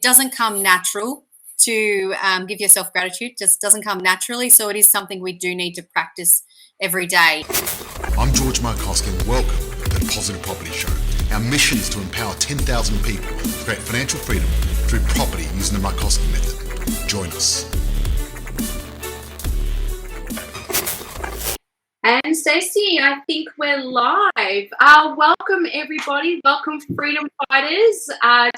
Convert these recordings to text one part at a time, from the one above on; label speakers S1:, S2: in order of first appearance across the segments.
S1: doesn't come natural to give yourself gratitude, just doesn't come naturally. So it is something we do need to practice every day.
S2: I'm George Markowski and welcome to the Positive Property Show. Our mission is to empower 10,000 people to create financial freedom through property using the Markowski method. Join us.
S3: And Stacey, I think we're live. Welcome everybody, welcome freedom fighters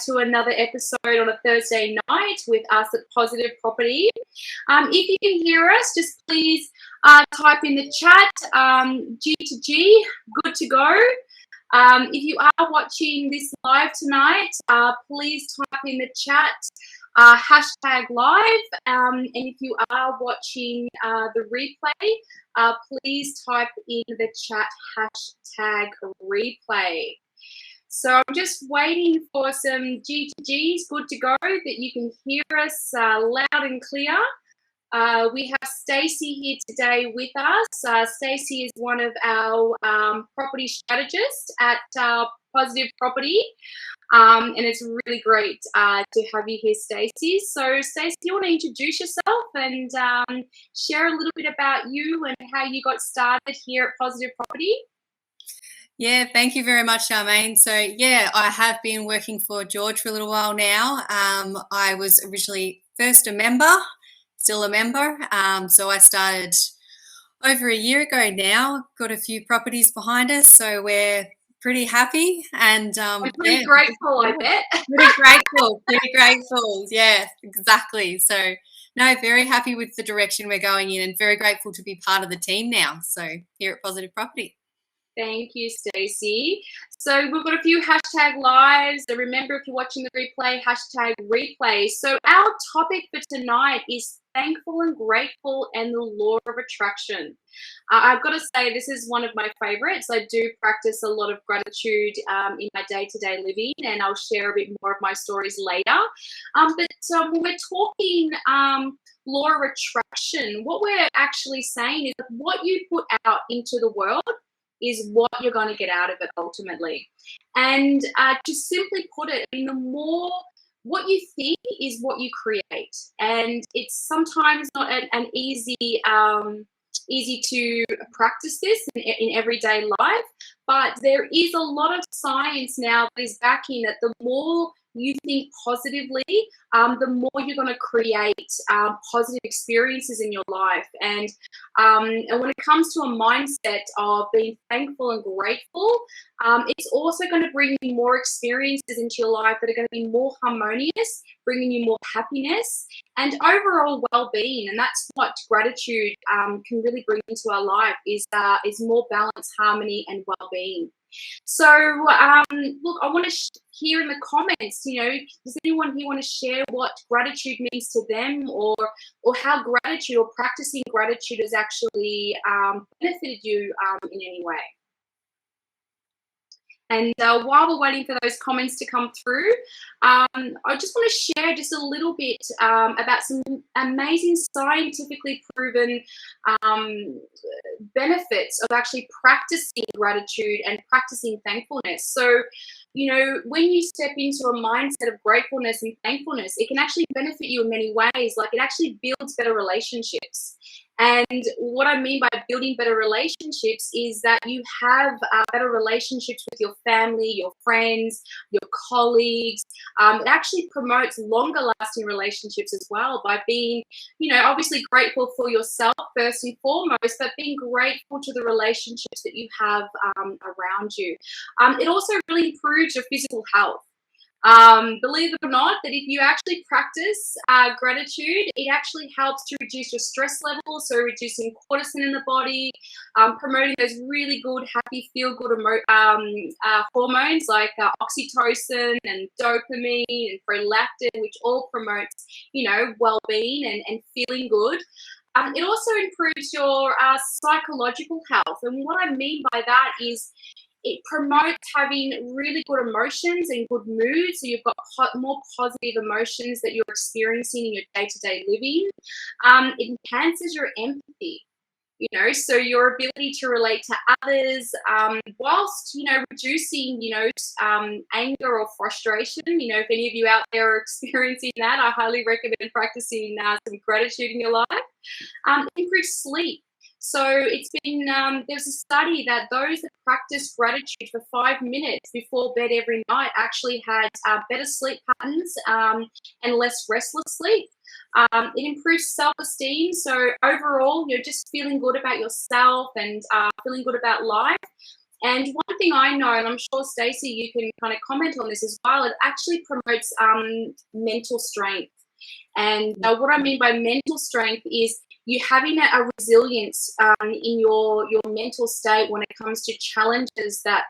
S3: to another episode on a Thursday night with us at Positive Property. If you can hear us, just please type in the chat, G to G, good to go. If you are watching this live tonight, please type in the chat hashtag live, and if you are watching the replay, please type in the chat hashtag replay. So I'm just waiting for some G2Gs, good to go, that you can hear us loud and clear. We have Stacey here today with us. Stacey is one of our property strategists at Positive Property. And it's really great to have you here, Stacey. So, Stacey, you want to introduce yourself and share a little bit about you and how you got started here at Positive Property?
S1: Yeah, thank you very much, Charmaine. So, yeah, I have been working for George for a little while now. I was originally first a member, still a member. So I started over a year ago now, got a few properties behind us. So we're pretty happy and
S3: pretty grateful, I bet.
S1: pretty grateful. Yeah, exactly. So no, very happy with the direction we're going in and very grateful to be part of the team now. So here at Positive Property.
S3: Thank you, Stacey. So we've got a few hashtag lives. So remember, if you're watching the replay, hashtag replay. So our topic for tonight is thankful and grateful and the law of attraction. I've got to say, this is one of my favorites. I do practice a lot of gratitude in my day-to-day living, and I'll share a bit more of my stories later. But when we're talking law of attraction, what we're actually saying is that what you put out into the world is what you're going to get out of it ultimately. And to simply put it, I mean, the more what you think is what you create. And it's sometimes not an easy to practice this in everyday life, but there is a lot of science now that is backing that the more you think positively, the more you're going to create positive experiences in your life. And when it comes to a mindset of being thankful and grateful, it's also going to bring you more experiences into your life that are going to be more harmonious, bringing you more happiness and overall well-being. And that's what gratitude can really bring into our life is more balance, harmony and well-being. So, look, I want to hear in the comments, does anyone here want to share what gratitude means to them or how gratitude or practicing gratitude has actually benefited you in any way? And while we're waiting for those comments to come through, I just want to share just a little bit about some amazing scientifically proven benefits of actually practicing gratitude and practicing thankfulness. So, when you step into a mindset of gratefulness and thankfulness, it can actually benefit you in many ways. Like, it actually builds better relationships. And what I mean by building better relationships is that you have better relationships with your family, your friends, your colleagues. It actually promotes longer lasting relationships as well by being, obviously grateful for yourself first and foremost, but being grateful to the relationships that you have around you. It also really improves your physical health. Believe it or not, that if you actually practice gratitude, it actually helps to reduce your stress levels, so reducing cortisol in the body, promoting those really good, happy, feel-good hormones like oxytocin and dopamine and prolactin, which all promotes, well-being and feeling good. It also improves your psychological health, and what I mean by that is it promotes having really good emotions and good moods. So you've got more positive emotions that you're experiencing in your day-to-day living. It enhances your empathy. So your ability to relate to others, whilst, reducing, anger or frustration. If any of you out there are experiencing that, I highly recommend practicing some gratitude in your life. Improves sleep. So it's been, there's a study that those that practice gratitude for 5 minutes before bed every night actually had better sleep patterns and less restless sleep. It improves self-esteem. So overall, you're just feeling good about yourself and feeling good about life. And one thing I know, and I'm sure Stacey, you can kind of comment on this as well, it actually promotes mental strength. And what I mean by mental strength is you having a resilience in your mental state when it comes to challenges that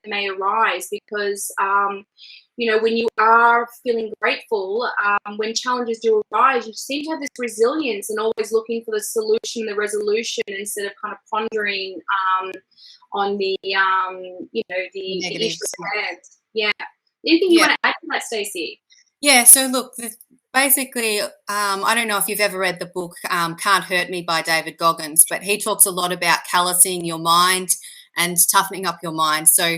S3: may arise, because when you are feeling grateful, when challenges do arise, you seem to have this resilience and always looking for the solution, the resolution, instead of kind of pondering on the
S1: negatives.
S3: issue at hand. Yeah. Anything you want to add to that, Stacey?
S1: Yeah, so look, basically, I don't know if you've ever read the book Can't Hurt Me by David Goggins, but he talks a lot about callousing your mind and toughening up your mind. So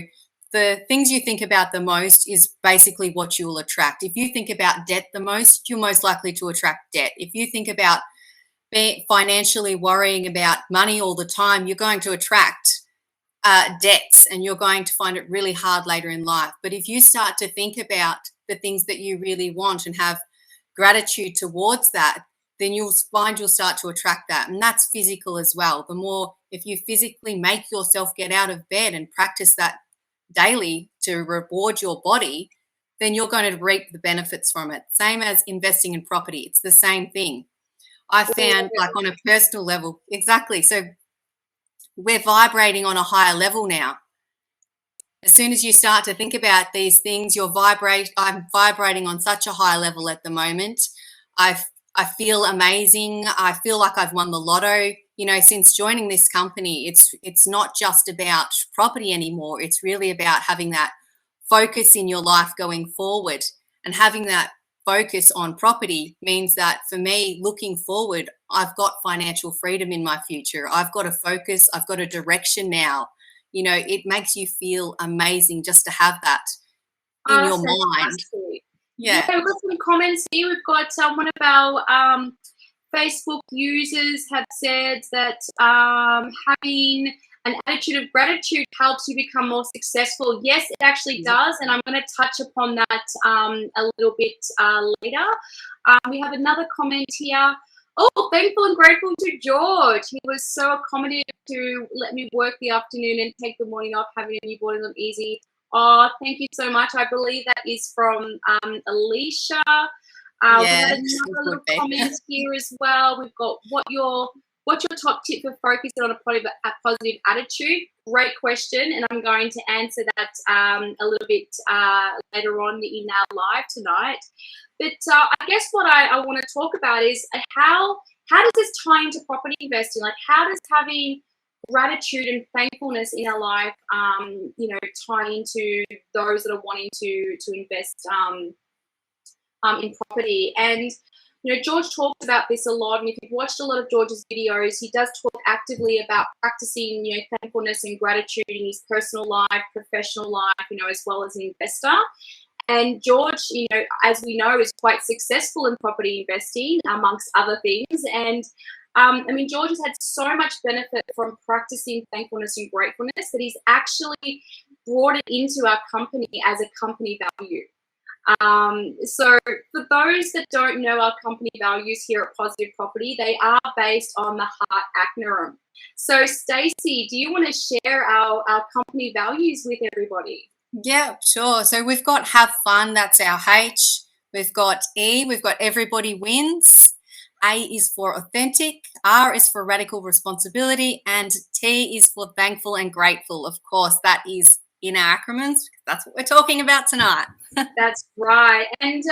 S1: the things you think about the most is basically what you will attract. If you think about debt the most, you're most likely to attract debt. If you think about financially worrying about money all the time, you're going to attract debts, and you're going to find it really hard later in life. But if you start to think about the things that you really want and have gratitude towards that, then you'll find you'll start to attract that. And that's physical as well. The more, if you physically make yourself get out of bed and practice that daily to reward your body, then you're going to reap the benefits from it. Same as investing in property. It's the same thing. I found, like, on a personal level, exactly. So we're vibrating on a higher level now. As soon as you start to think about these things, I'm vibrating on such a high level at the moment. I feel amazing. I feel like I've won the lotto. Since joining this company, it's not just about property anymore. It's really about having that focus in your life going forward, and having that focus on property means that for me, looking forward, I've got financial freedom in my future. I've got a focus. I've got a direction now. It makes you feel amazing just to have that in your mind.
S3: Yeah, we've got some comments here. We've got one of our Facebook users have said that having an attitude of gratitude helps you become more successful. Yes, it actually does, and I'm going to touch upon that a little bit later. We have another comment here. Oh, thankful and grateful to George. He was so accommodative to let me work the afternoon and take the morning off, having a newborn is not easy. Oh, thank you so much. I believe that is from Alicia. We have another little comment here as well. We've got what's your top tip for focusing on a positive attitude? Great question, and I'm going to answer that a little bit later on in our live tonight. But I guess what I want to talk about is how does this tie into property investing? Like, how does having gratitude and thankfulness in our life, tie into those that are wanting to invest in property? And George talks about this a lot, and if you've watched a lot of George's videos, he does talk actively about practicing, thankfulness and gratitude in his personal life, professional life, as well as an investor. And George, as we know, is quite successful in property investing, amongst other things. And George has had so much benefit from practicing thankfulness and gratefulness that he's actually brought it into our company as a company value. So for those that don't know our company values here at Positive Property, they are based on the Heart Acronym. So Stacey, do you want to share our company values with everybody?
S1: Yeah, sure. So we've got have fun, that's our H. We've got E, we've got everybody wins. A is for authentic, R is for radical responsibility, and T is for thankful and grateful. Of course, that is in our acronyms. That's what we're talking about tonight.
S3: That's right. And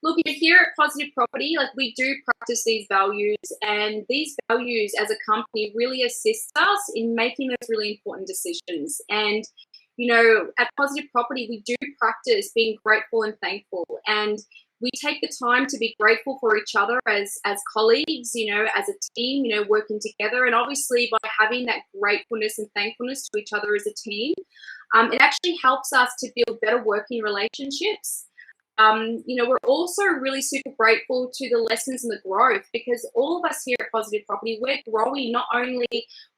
S3: look, here at Positive Property, we do practice these values, and these values as a company really assist us in making those really important decisions. And at Positive Property, we do practice being grateful and thankful. And we take the time to be grateful for each other as colleagues, as a team, working together. And obviously by having that gratefulness and thankfulness to each other as a team, it actually helps us to build better working relationships. We're also really super grateful to the lessons and the growth, because all of us here at Positive Property, we're growing not only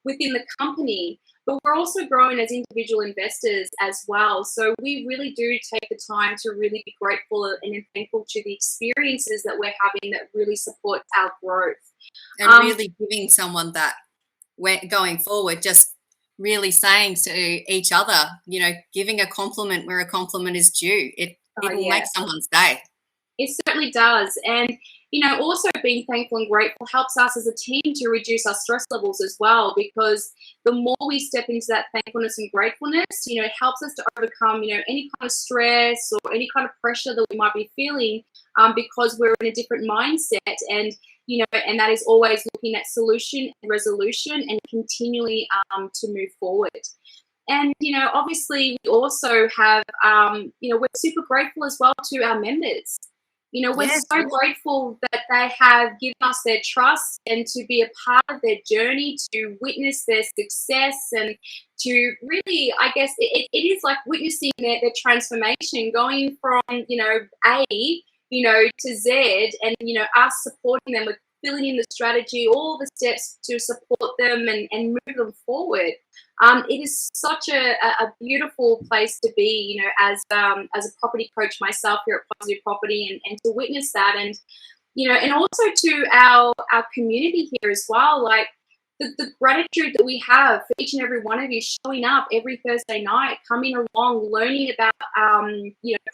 S3: within the company, but we're also growing as individual investors as well. So we really do take the time to really be grateful and thankful to the experiences that we're having that really support our growth.
S1: And really giving someone that going forward, just really saying to each other, giving a compliment where a compliment is due. It will make someone's day.
S3: It certainly does. And, also being thankful and grateful helps us as a team to reduce our stress levels as well, because the more we step into that thankfulness and gratefulness, it helps us to overcome, any kind of stress or any kind of pressure that we might be feeling, because we're in a different mindset. And, and that is always looking at solution and resolution and continually to move forward. And, obviously we also have, we're super grateful as well to our members. We're so grateful that they have given us their trust and to be a part of their journey, to witness their success, and to really, I guess, it is like witnessing their transformation, going from, A, to Z, and, us supporting them with filling in the strategy, all the steps to support them and move them forward. It is such a beautiful place to be, as a property coach myself here at Positive Property, and to witness that, and and also to our community here as well, like the gratitude that we have for each and every one of you showing up every Thursday night, coming along, learning about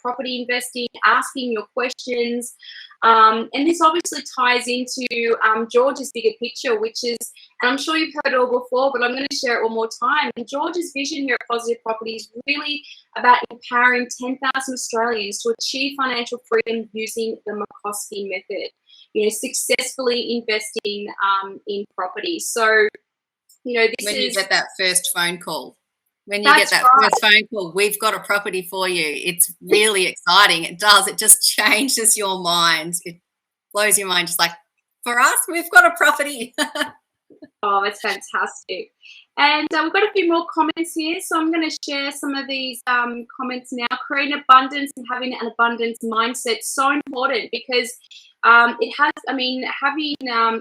S3: property investing, asking your questions. And this obviously ties into George's bigger picture, which is, and I'm sure you've heard it all before, but I'm going to share it one more time. And George's vision here at Positive Property is really about empowering 10,000 Australians to achieve financial freedom using the McCoskey method, successfully investing in property. So, this
S1: when
S3: is...
S1: you get that first phone call. When you get that first phone call, we've got a property for you. It's really exciting. It does. It just changes your mind. It blows your mind. Just like, for us, we've got a property.
S3: Oh, that's fantastic. And we've got a few more comments here. So I'm going to share some of these comments now. Creating abundance and having an abundance mindset, so important, because it has, having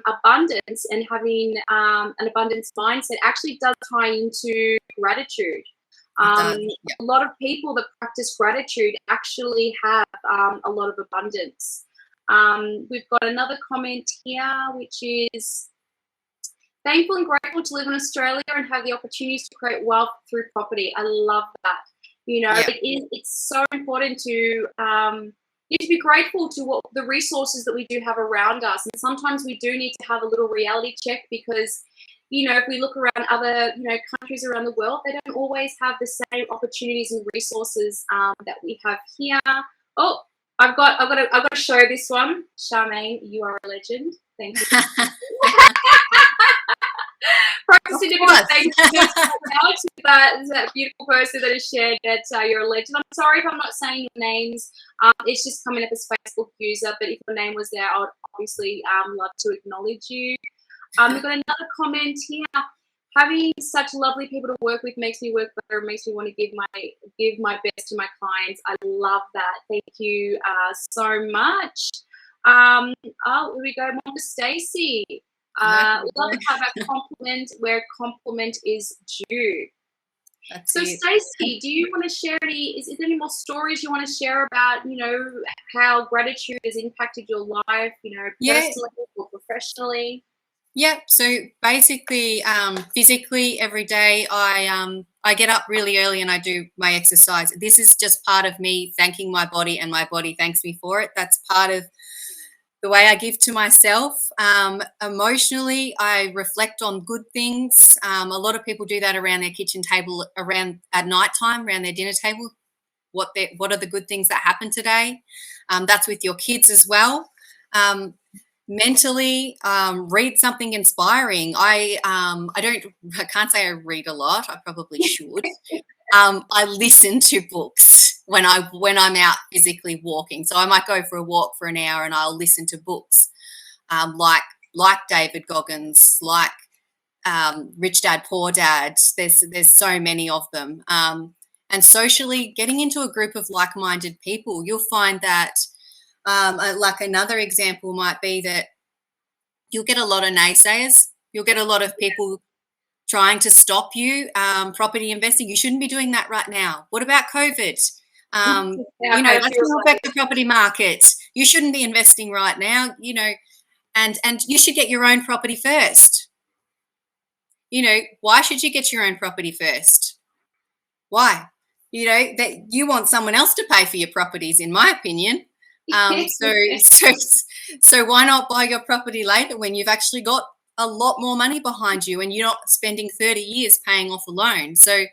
S3: abundance and having an abundance mindset actually does tie into gratitude. A lot of people that practice gratitude actually have a lot of abundance. We've got another comment here, which is thankful and grateful to live in Australia and have the opportunities to create wealth through property. I love that. It's so important to be grateful to what the resources that we do have around us. And sometimes we do need to have a little reality check, because, if we look around other, countries around the world, they don't always have the same opportunities and resources that we have here. Oh, I've got to show this one. Charmaine, you are a legend. Thank you. Practicing a bit of thankfulness to that beautiful person that has shared that you're a legend. I'm sorry if I'm not saying your names. It's just coming up as Facebook user, but if your name was there, I would obviously love to acknowledge you. We've got another comment here. Having such lovely people to work with makes me work better. Makes me want to give my best to my clients. I love that. Thank you so much. Here we go. Mom, Stacey. Love to have a compliment where compliment is due. So, Stacey, do you want to share is there any more stories you want to share about, how gratitude has impacted your life, personally or professionally?
S1: Yeah. So basically, physically every day I get up really early and I do my exercise. This is just part of me thanking my body, and my body thanks me for it. That's part of the way I give to myself. Emotionally, I reflect on good things. A lot of people do that around their kitchen table, around at nighttime, around their dinner table. What are the good things that happened today? That's with your kids as well. Mentally, read something inspiring. I can't say I read a lot. I probably should. I listen to books. when I'm out physically walking. So I might go for a walk for an hour and I'll listen to books like David Goggins, like Rich Dad Poor Dad. There's so many of them. And socially, getting into a group of like-minded people, you'll find that like another example might be that you'll get a lot of naysayers. You'll get a lot of people trying to stop you property investing. You shouldn't be doing that right now. What about COVID? That's going to affect the property market. You shouldn't be investing right now, and you should get your own property first. Why should you get your own property first? Why? That you want someone else to pay for your properties, in my opinion. So why not buy your property later when you've actually got a lot more money behind you and you're not spending 30 years paying off a loan? So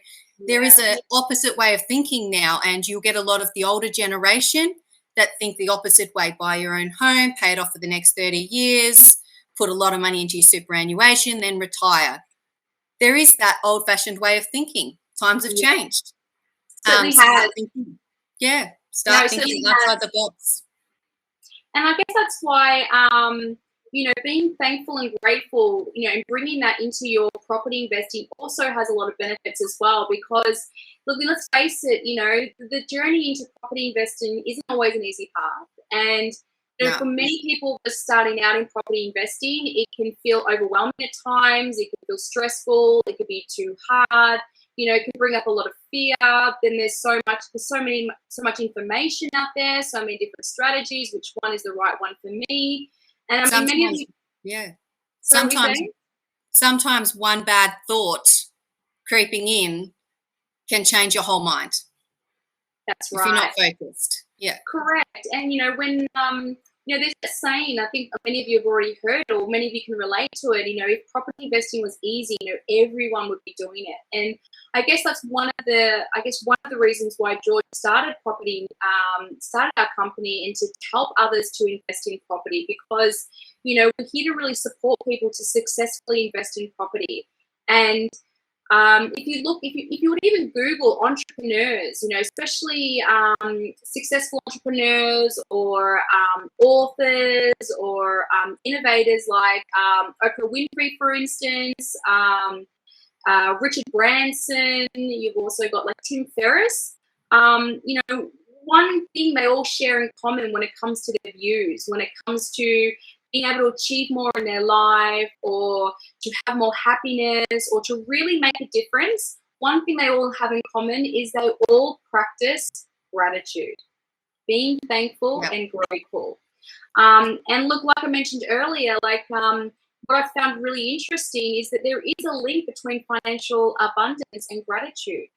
S1: there is an opposite way of thinking now, and you'll get a lot of the older generation that think the opposite way. Buy your own home, pay it off for the next 30 years, put a lot of money into your superannuation, then retire. There is that old-fashioned way of thinking. Times have changed.
S3: Certainly
S1: start thinking outside the box.
S3: And I guess that's why, being thankful and grateful, and bringing that into your property investing also has a lot of benefits as well. Because, look, let's face it, the journey into property investing isn't always an easy path. And for many people just starting out in property investing, it can feel overwhelming at times. It can feel stressful. It could be too hard. It can bring up a lot of fear. Then there's so much information out there, so many different strategies. Which one is the right one for me? And
S1: sometimes one bad thought creeping in can change your whole mind.
S3: That's right.
S1: If you're not focused. Yeah.
S3: Correct. And when there's that saying, I think many of you have already heard, or many of you can relate to it. If property investing was easy, everyone would be doing it. And I guess that's one of the reasons why George started our company, and to help others to invest in property, because we're here to really support people to successfully invest in property. And if you would even Google entrepreneurs, especially successful entrepreneurs or authors or innovators like Oprah Winfrey, for instance, Richard Branson. You've also got like Tim Ferriss. One thing they all share in common when it comes to their views, when it comes to being able to achieve more in their life, or to have more happiness, or to really make a difference, one thing they all have in common is they all practice gratitude, being thankful and grateful. And look, like I mentioned earlier, what I found really interesting is that there is a link between financial abundance and gratitude.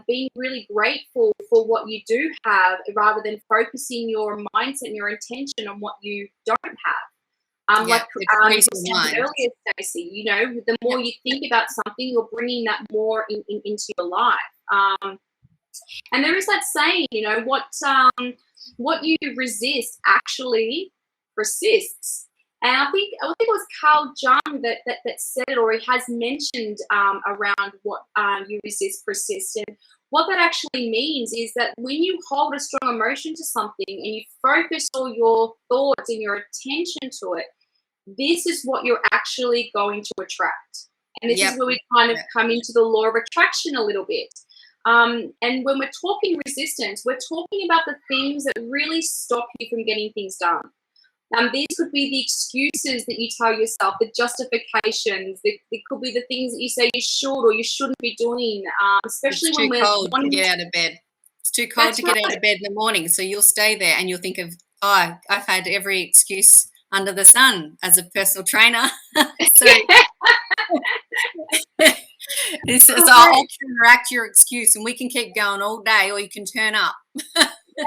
S3: Being really grateful for what you do have, rather than focusing your mindset and your intention on what you don't have. Like you said earlier, Stacey, the more you think about something, you're bringing that more into your life. And there is that saying, what you resist actually persists. And I think it was Carl Jung that said it, or he has mentioned around what you resist persists. And what that actually means is that when you hold a strong emotion to something and you focus all your thoughts and your attention to it, this is what you're actually going to attract. And this is where we kind of come into the law of attraction a little bit. And when we're talking resistance, we're talking about the things that really stop you from getting things done. These could be the excuses that you tell yourself, the justifications. It could be the things that you say you should or you shouldn't be doing, especially when we're
S1: cold to get out of bed. It's too cold to get out of bed in the morning, so you'll stay there and you'll think of, I've had every excuse under the sun as a personal trainer. So I'll counteract your excuse, and we can keep going all day, or you can turn up.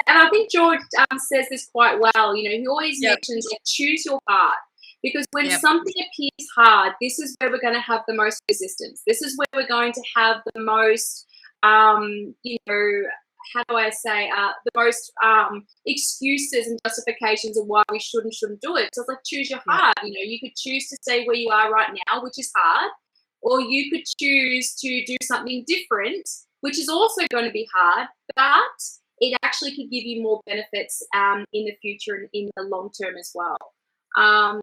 S3: And I think George says this quite well. He always mentions, choose your heart, because when something appears hard, this is where we're going to have the most resistance. This is where we're going to have the most, the most excuses and justifications of why we shouldn't do it. So it's like, choose your heart. You could choose to stay where you are right now, which is hard, or you could choose to do something different, which is also going to be hard, but it actually could give you more benefits in the future and in the long term as well.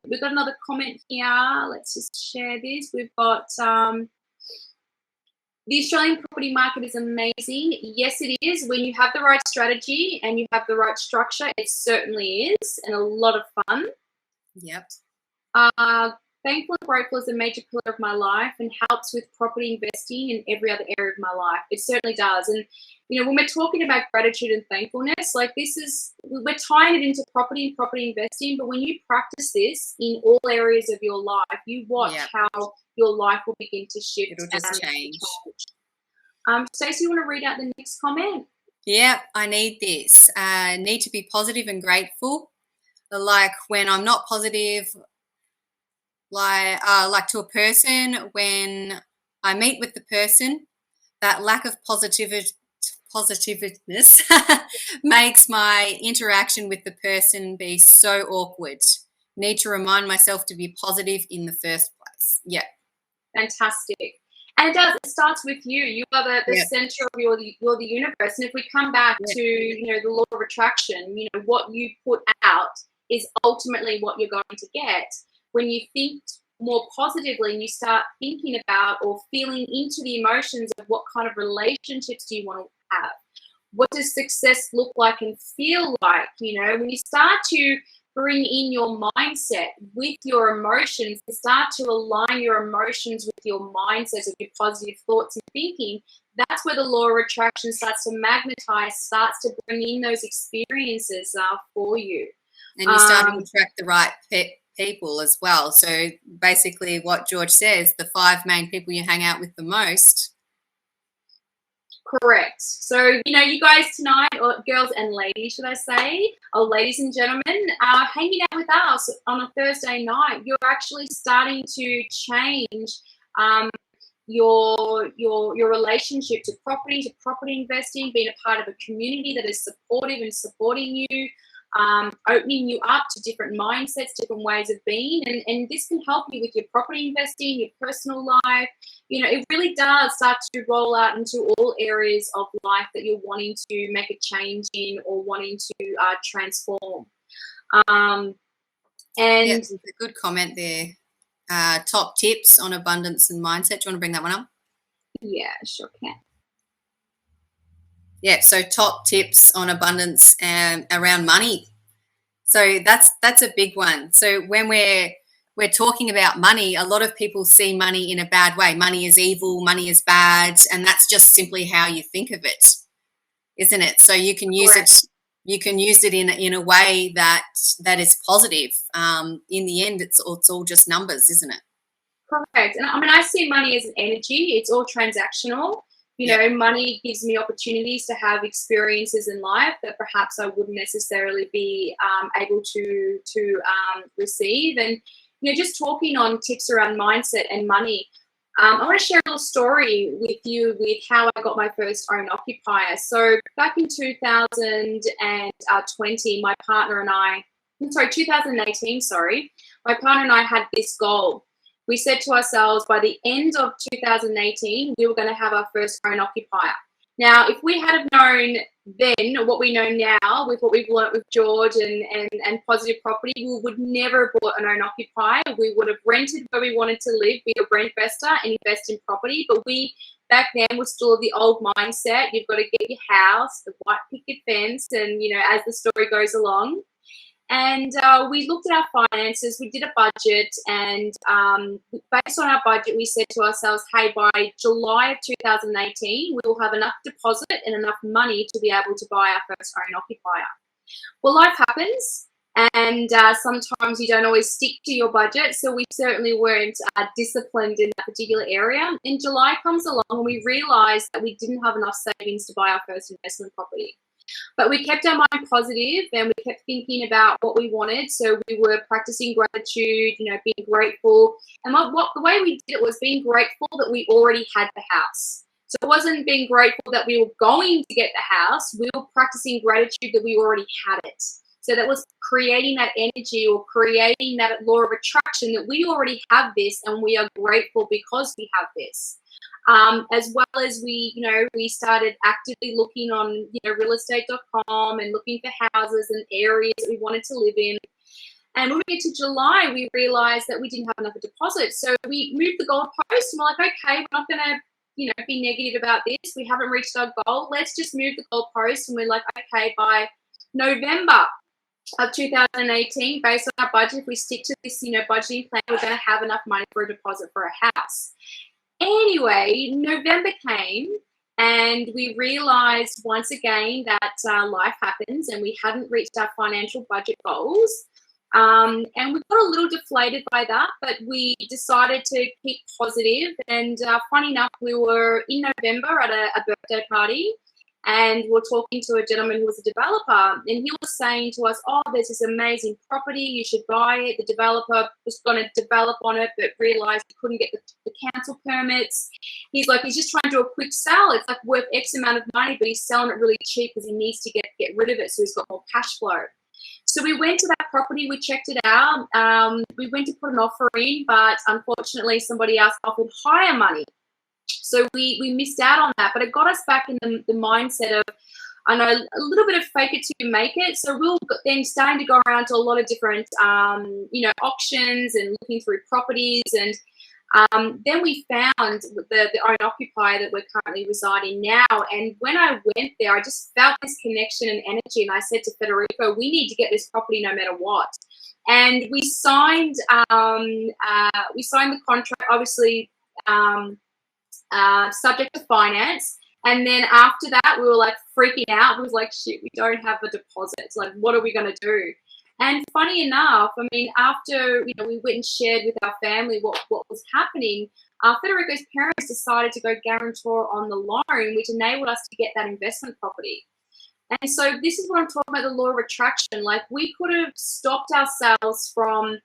S3: We've got another comment here. Let's just share this. We've got the Australian property market is amazing. Yes, it is. When you have the right strategy and you have the right structure, it certainly is, and a lot of fun.
S1: Yep.
S3: Thankful and grateful is a major pillar of my life and helps with property investing in every other area of my life. It certainly does. And, you know, when we're talking about gratitude and thankfulness, like we're tying it into property and property investing, but when you practice this in all areas of your life, you watch how your life will begin to shift.
S1: It'll just change.
S3: Stacey, you want to read out the next comment?
S1: Yeah, I need this. Need to be positive and grateful. Like when I'm not positive, like to a person, when I meet with the person, that lack of positiveness makes my interaction with the person be so awkward. Need to remind myself to be positive in the first place. Yeah.
S3: Fantastic. And it starts with you. You are the center of you're the universe. And if we come back to, you know, the law of attraction, you know, what you put out is ultimately what you're going to get. When you think more positively and you start thinking about or feeling into the emotions of what kind of relationships do you want to have? What does success look like and feel like? You know, when you start to bring in your mindset with your emotions and start to align your emotions with your mindset of your positive thoughts and thinking, that's where the law of attraction starts to magnetize, starts to bring in those experiences for you.
S1: And you start to attract the right people as well. So basically what George says, the 5 main people you hang out with the most.
S3: Correct. So, you know, you guys tonight, or girls and ladies, should I say, or ladies and gentlemen, hanging out with us on a Thursday night, you're actually starting to change your relationship to property investing, being a part of a community that is supportive and supporting you, opening you up to different mindsets, different ways of being, and this can help you with your property investing, your personal life. You know, it really does start to roll out into all areas of life that you're wanting to make a change in or wanting to transform. And
S1: it's a good comment there. Top tips on abundance and mindset. Do you want to bring that one up?
S3: Yeah, sure can.
S1: Yeah, so top tips on abundance and around money. So that's a big one. So when we're talking about money, a lot of people see money in a bad way. Money is evil, money is bad, and that's just simply how you think of it, isn't it? So you can use it in a way that is positive. In the end, it's all just numbers, isn't it?
S3: Correct. And I mean, I see money as an energy. It's all transactional. You know, money gives me opportunities to have experiences in life that perhaps I wouldn't necessarily be able to receive. And, you know, just talking on tips around mindset and money, I want to share a little story with you with how I got my first own occupier. So back in 2020, my partner and I, 2018, my partner and I had this goal. We said to ourselves, by the end of 2018, we were going to have our first own occupier. Now, if we had have known then what we know now with what we've learnt with George and positive property, we would never have bought an own occupier. We would have rented where we wanted to live, be a rent investor and invest in property. But we, back then, were still of the old mindset. You've got to get your house, the white picket fence, and, you know, as the story goes along. And we looked at our finances, we did a budget, and based on our budget, we said to ourselves, hey, by July of 2018, we will have enough deposit and enough money to be able to buy our first own occupier. Well, life happens, and sometimes you don't always stick to your budget, so we certainly weren't disciplined in that particular area. And July comes along, and we realised that we didn't have enough savings to buy our first investment property. But we kept our mind positive and we kept thinking about what we wanted. So we were practicing gratitude, you know, being grateful. And the way we did it was being grateful that we already had the house. So it wasn't being grateful that we were going to get the house. We were practicing gratitude that we already had it. So that was creating that energy or creating that law of attraction that we already have this and we are grateful because we have this. as well as we started actively looking on, realestate.com and looking for houses and areas that we wanted to live in. And when we get to July, we realized that we didn't have enough deposits. So we moved the goalpost and we're like, okay, we're not going to, be negative about this. We haven't reached our goal. Let's just move the goalpost. And we're like, okay, by November of 2018, based on our budget, if we stick to this, budgeting plan, we're going to have enough money for a deposit for a house. Anyway, November came and we realized once again that life happens and we hadn't reached our financial budget goals. And we got a little deflated by that, but we decided to keep positive. And funny enough, we were in November at a birthday party and we were talking to a gentleman who was a developer, and he was saying to us, oh, there's this amazing property, you should buy it. The developer was going to develop on it, but realized he couldn't get the council permits. He's like, he's just trying to do a quick sell. It's like worth X amount of money, but he's selling it really cheap because he needs to get rid of it so he's got more cash flow. So we went to that property, we checked it out. We went to put an offer in, but unfortunately somebody else offered higher money. So we missed out on that, but it got us back in the mindset of, I know, a little bit of fake it till you make it. So we were then starting to go around to a lot of different, auctions and looking through properties. And then we found the own occupier that we're currently residing now. And when I went there, I just felt this connection and energy. And I said to Federico, we need to get this property no matter what. And we signed the contract, obviously, subject to finance. And then after that, we were like freaking out. We was like, shit, we don't have a deposit. It's like, what are we going to do? And funny enough, I mean, after, we went and shared with our family what was happening, Federico's parents decided to go guarantor on the loan, which enabled us to get that investment property. And so this is what I'm talking about, the law of attraction. Like, we could have stopped ourselves from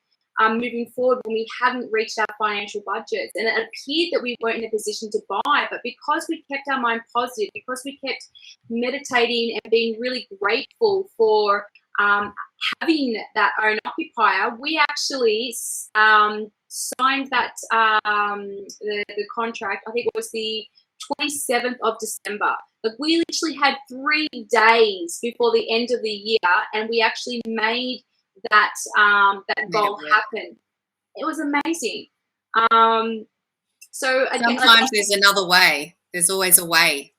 S3: moving forward when we hadn't reached our financial budgets, and it appeared that we weren't in a position to buy. But because we kept our mind positive, because we kept meditating and being really grateful for having that own occupier, we actually signed that the contract. I think it was the 27th of December. Like, we literally had 3 days before the end of the year, and we actually made that goal happen. It was amazing. So again,
S1: sometimes there's another way. There's always a way.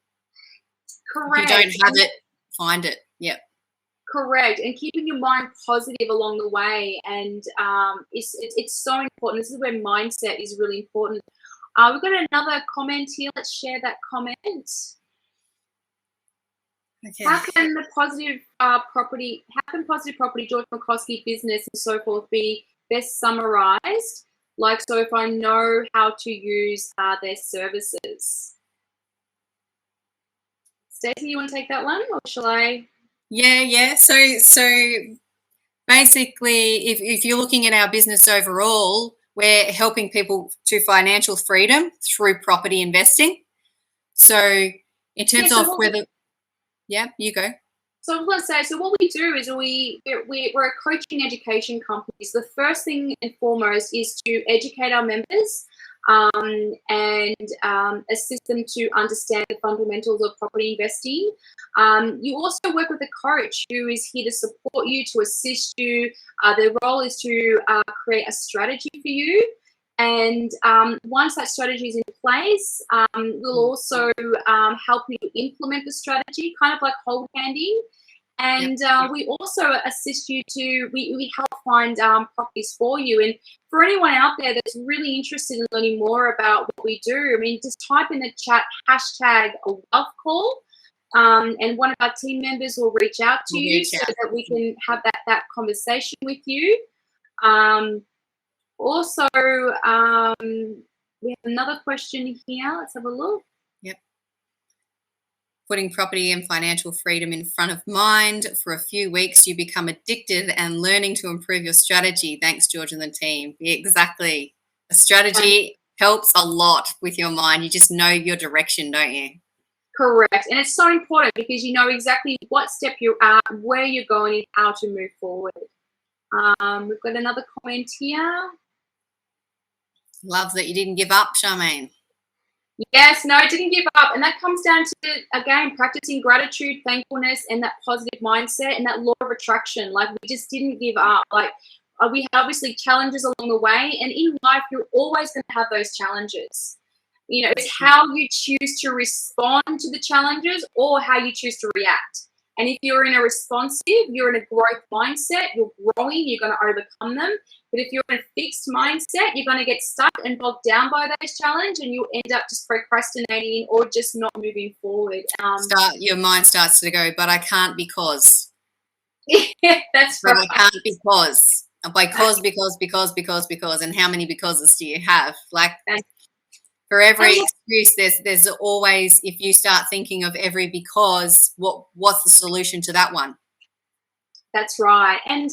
S3: Correct.
S1: If you don't have it, find it. Yep.
S3: Correct. And keeping your mind positive along the way, and it's so important. This is where mindset is really important. We've got another comment here. Let's share that comment. Okay. How can positive property, George McCoskey business and so forth be best summarized? Like, so if I know how to use their services. Stacey, you want to take that one, or shall I?
S1: Yeah. So basically, if you're looking at our business overall, we're helping people to financial freedom through property investing. So in terms of whether... Yeah, you go.
S3: So I was going to say, so what we do is we're a coaching education company. So the first thing and foremost is to educate our members and assist them to understand the fundamentals of property investing. You also work with a coach who is here to support you, to assist you. Their role is to create a strategy for you. And once that strategy is in place, we'll also help you implement the strategy, kind of like hold handing. And we also assist you we help find properties for you. And for anyone out there that's really interested in learning more about what we do, I mean, just type in the chat #wealth and one of our team members will reach out to you so that we can have that conversation with you. Also, we have another question here. Let's have a look.
S1: Yep. Putting property and financial freedom in front of mind. For a few weeks, you become addicted and learning to improve your strategy. Thanks, George and the team. Yeah, exactly. A strategy helps a lot with your mind. You just know your direction, don't you?
S3: Correct. And it's so important because you know exactly what step you're at, where you're going, and how to move forward. We've got another comment here.
S1: Love that you didn't give up, Charmaine.
S3: Yes, no, I didn't give up. And that comes down to, again, practicing gratitude, thankfulness, and that positive mindset and that law of attraction. Like, we just didn't give up. Like, we had obviously challenges along the way. And in life, you're always going to have those challenges. You know, it's how you choose to respond to the challenges or how you choose to react. And if you're in a responsive, you're in a growth mindset, you're growing, you're going to overcome them. But if you're in a fixed mindset, you're going to get stuck and bogged down by those challenges, and you'll end up just procrastinating or just not moving forward.
S1: Your mind starts to go, but I can't because.
S3: That's
S1: But
S3: right.
S1: I can't because. Because. And how many becauses do you have? Like, for every excuse, there's always, if you start thinking of every because, what's the solution to that one?
S3: That's right. And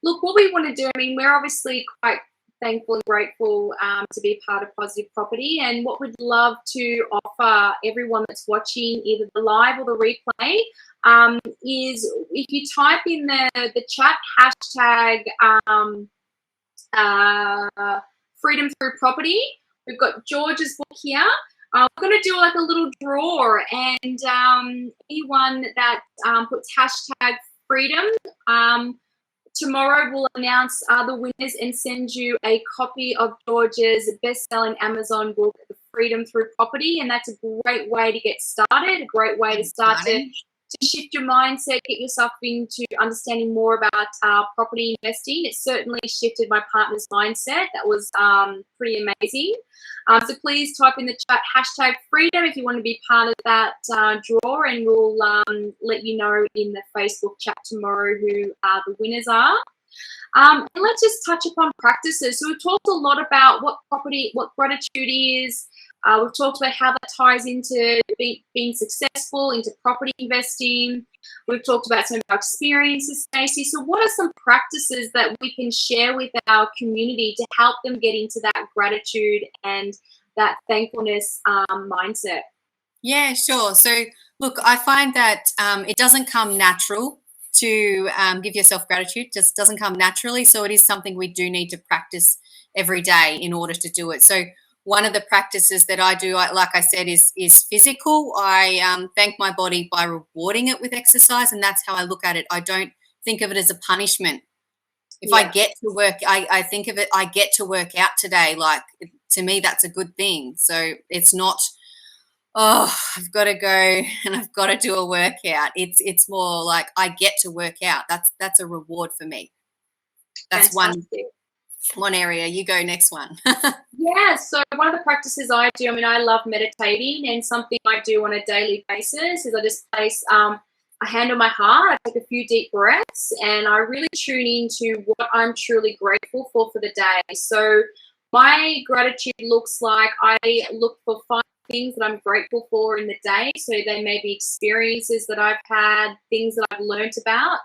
S3: look, what we want to do, I mean, we're obviously quite thankful and grateful to be part of Positive Property. And what we'd love to offer everyone that's watching either the live or the replay is if you type in the chat hashtag freedom through property. We've got George's book here. We're going to do like a little draw, and anyone that puts hashtag freedom, tomorrow we'll announce the winners and send you a copy of George's best-selling Amazon book, Freedom Through Property, and that's a great way to get started, a great way to start to shift your mindset, get yourself into understanding more about property investing. It certainly shifted my partner's mindset. That was pretty amazing. So please type in the chat hashtag freedom if you want to be part of that draw, and we'll let you know in the Facebook chat tomorrow who the winners are. And let's just touch upon practices. So we've talked a lot about what gratitude is. We've talked about how that ties into being successful, into property investing. We've talked about some of our experiences, Stacey. So what are some practices that we can share with our community to help them get into that gratitude and that thankfulness mindset?
S1: Yeah, sure. So look, I find that it doesn't come natural to give yourself gratitude. Just doesn't come naturally. So it is something we do need to practice every day in order to do it. So one of the practices that I do, like I said, is physical. I thank my body by rewarding it with exercise, and that's how I look at it. I don't think of it as a punishment. If I get to work, I think of it, I get to work out today. Like, to me, that's a good thing. So it's not, oh, I've got to go and I've got to do a workout. It's more like I get to work out. That's a reward for me. That's one area. You go next one.
S3: Yeah, so one of the practices I do, I mean, I love meditating, and something I do on a daily basis is I just place a hand on my heart, I take a few deep breaths, and I really tune into what I'm truly grateful for the day. So my gratitude looks like I look for 5 things that I'm grateful for in the day. So they may be experiences that I've had, things that I've learned about.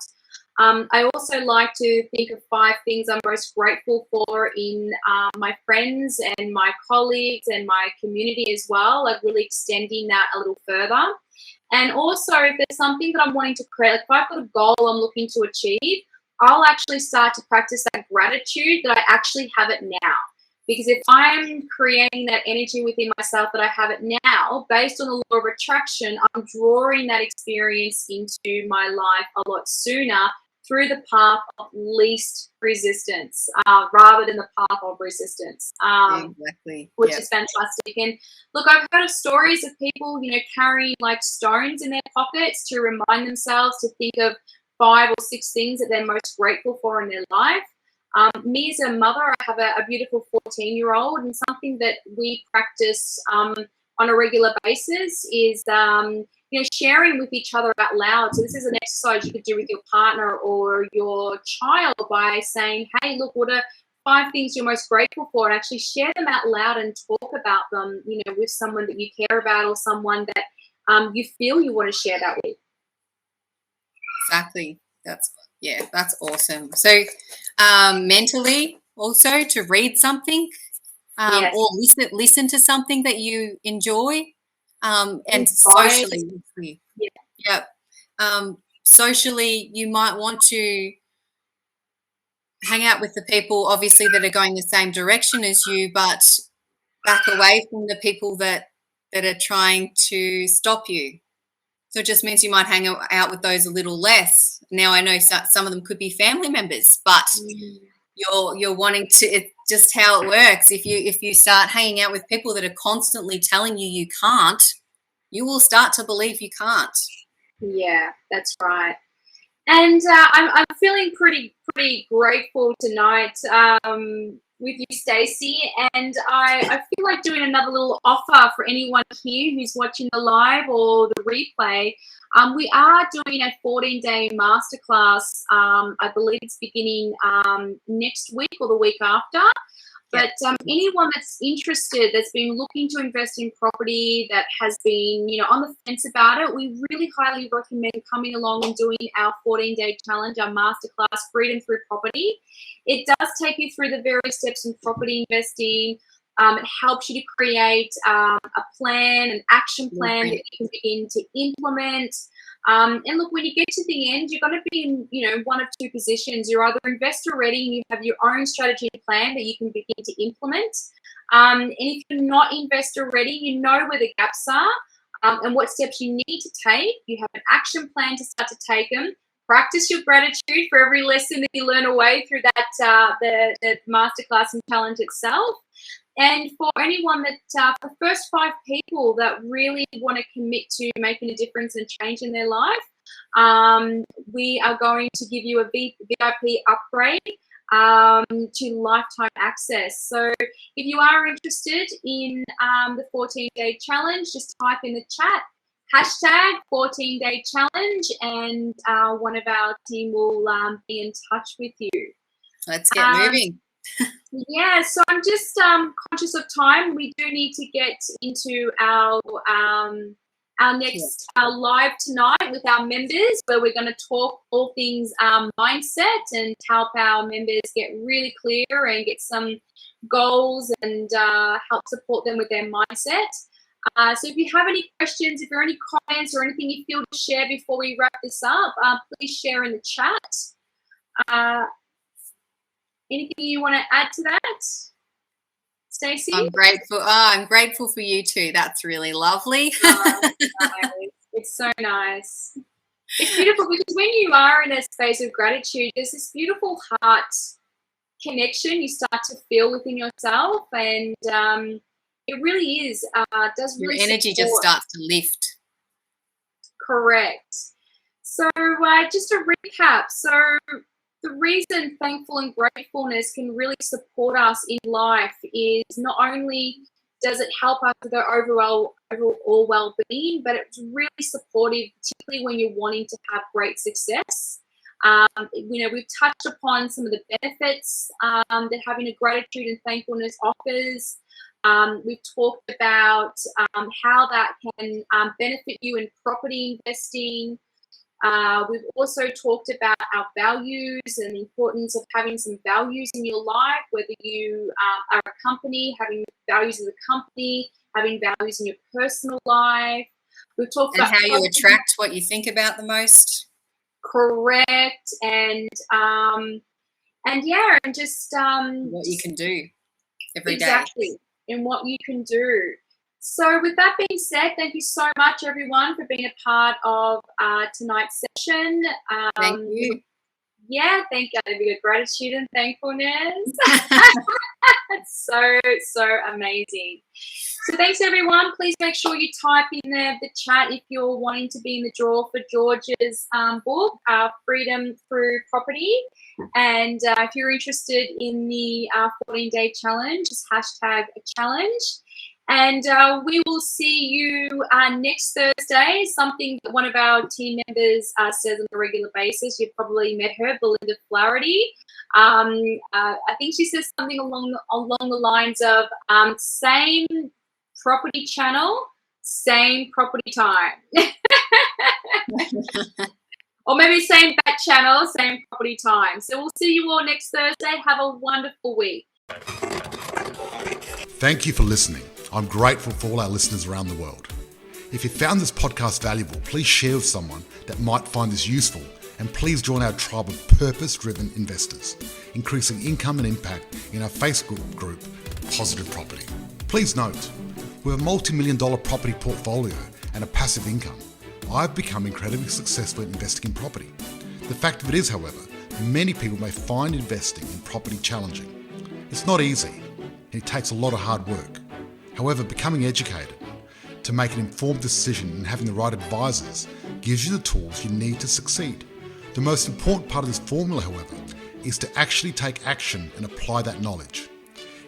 S3: I also like to think of 5 things I'm most grateful for in my friends and my colleagues and my community as well, like really extending that a little further. And also, if there's something that I'm wanting to create, like if I've got a goal I'm looking to achieve, I'll actually start to practice that gratitude that I actually have it now. Because if I'm creating that energy within myself that I have it now, based on the law of attraction, I'm drawing that experience into my life a lot sooner through the path of least resistance rather than the path of resistance.
S1: Exactly.
S3: Which is fantastic. And look, I've heard of stories of people, carrying like stones in their pockets to remind themselves to think of 5 or 6 things that they're most grateful for in their life. Me as a mother, I have a beautiful 14-year-old, and something that we practice on a regular basis is sharing with each other out loud. So this is an exercise you could do with your partner or your child by saying, hey, look, what are 5 things you're most grateful for, and actually share them out loud and talk about them, with someone that you care about or someone that you feel you want to share that with.
S1: Exactly. That's awesome. So mentally also to read something
S3: Yes.
S1: or listen to something that you enjoy, and
S3: Inspired.
S1: socially. Socially, you might want to hang out with the people obviously that are going the same direction as you, but back away from the people that are trying to stop you. So it just means you might hang out with those a little less. Now I know some of them could be family members, but you're wanting to. It's just how it works. If you start hanging out with people that are constantly telling you can't, you will start to believe you can't.
S3: Yeah, that's right. And I'm feeling pretty grateful tonight with you, Stacey. And I feel like doing another little offer for anyone here who's watching the live or the replay. We are doing a 14-day masterclass. I believe it's beginning next week or the week after. But anyone that's interested, that's been looking to invest in property, that has been, on the fence about it, we really highly recommend coming along and doing our 14-day challenge, our masterclass, Freedom Through Property. It does take you through the various steps in property investing. It helps you to create a plan, an action plan that you can begin to implement. And look, when you get to the end, you're going to be in, one of two positions. You're either investor ready and you have your own strategy and plan that you can begin to implement. And if you're not investor ready, you know where the gaps are and what steps you need to take. You have an action plan to start to take them. Practice your gratitude for every lesson that you learn away through that the masterclass and challenge itself. And for anyone that, the first 5 people that really want to commit to making a difference and change in their life, we are going to give you a VIP upgrade to lifetime access. So if you are interested in the 14-day challenge, just type in the chat, hashtag 14-day challenge, and one of our team will be in touch with you.
S1: Let's get moving.
S3: Yeah, so I'm just conscious of time. We do need to get into our next live tonight with our members, where we're going to talk all things mindset and help our members get really clear and get some goals and help support them with their mindset. So if you have any questions, if there are any comments or anything you feel to share before we wrap this up, please share in the chat. Anything you want to add to that, Stacey?
S1: I'm grateful. I'm grateful for you too. That's really lovely.
S3: Nice. It's so nice. It's beautiful because when you are in a space of gratitude, there's this beautiful heart connection you start to feel within yourself, and it really is. Does really
S1: your energy
S3: support.
S1: Just starts to lift.
S3: Correct. So just a recap. So the reason thankful and gratefulness can really support us in life is not only does it help us with our overall well-being, but it's really supportive, particularly when you're wanting to have great success. We've touched upon some of the benefits that having a gratitude and thankfulness offers. We've talked about how that can benefit you in property investing. We've also talked about our values and the importance of having some values in your life, whether you are a company, having values as a company, having values in your personal life. We've talked about
S1: how you attract what you think about the most.
S3: Correct. And just
S1: what you can do every day.
S3: Exactly. And what you can do. So with that being said, thank you so much, everyone, for being a part of tonight's session.
S1: Thank you.
S3: Yeah, thank you. Have a good gratitude and thankfulness. It's so amazing. So thanks, everyone. Please make sure you type in the chat if you're wanting to be in the draw for George's book, Freedom Through Property. And if you're interested in the 14-day challenge, just hashtag a challenge. And we will see you next Thursday, something that one of our team members says on a regular basis. You've probably met her, Belinda Flaherty. I think she says something along the lines of same property channel, same property time. Or maybe same bat channel, same property time. So we'll see you all next Thursday. Have a wonderful week.
S2: Thank you for listening. I'm grateful for all our listeners around the world. If you found this podcast valuable, please share with someone that might find this useful, and please join our tribe of purpose-driven investors, increasing income and impact in our Facebook group, Positive Property. Please note, with a multi-million-dollar property portfolio and a passive income, I've become incredibly successful in investing in property. The fact of it is, however, many people may find investing in property challenging. It's not easy, and it takes a lot of hard work. However, becoming educated to make an informed decision and having the right advisors gives you the tools you need to succeed. The most important part of this formula, however, is to actually take action and apply that knowledge.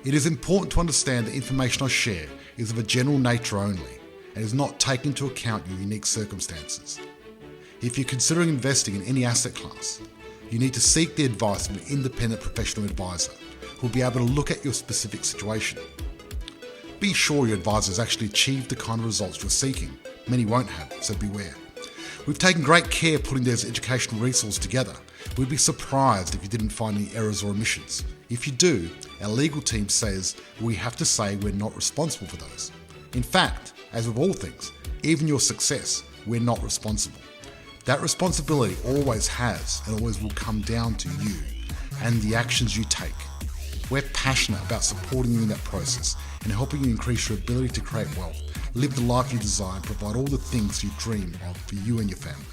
S2: It is important to understand the information I share is of a general nature only and is not taking into account your unique circumstances. If you're considering investing in any asset class, you need to seek the advice of an independent professional advisor who will be able to look at your specific situation. Be sure your advisor has actually achieved the kind of results you're seeking. Many won't have, so beware. We've taken great care putting those educational resources together. We'd be surprised if you didn't find any errors or omissions. If you do, our legal team says we have to say we're not responsible for those. In fact, as with all things, even your success, we're not responsible. That responsibility always has and always will come down to you and the actions you take. We're passionate about supporting you in that process and helping you increase your ability to create wealth, live the life you desire, and provide all the things you dream of for you and your family.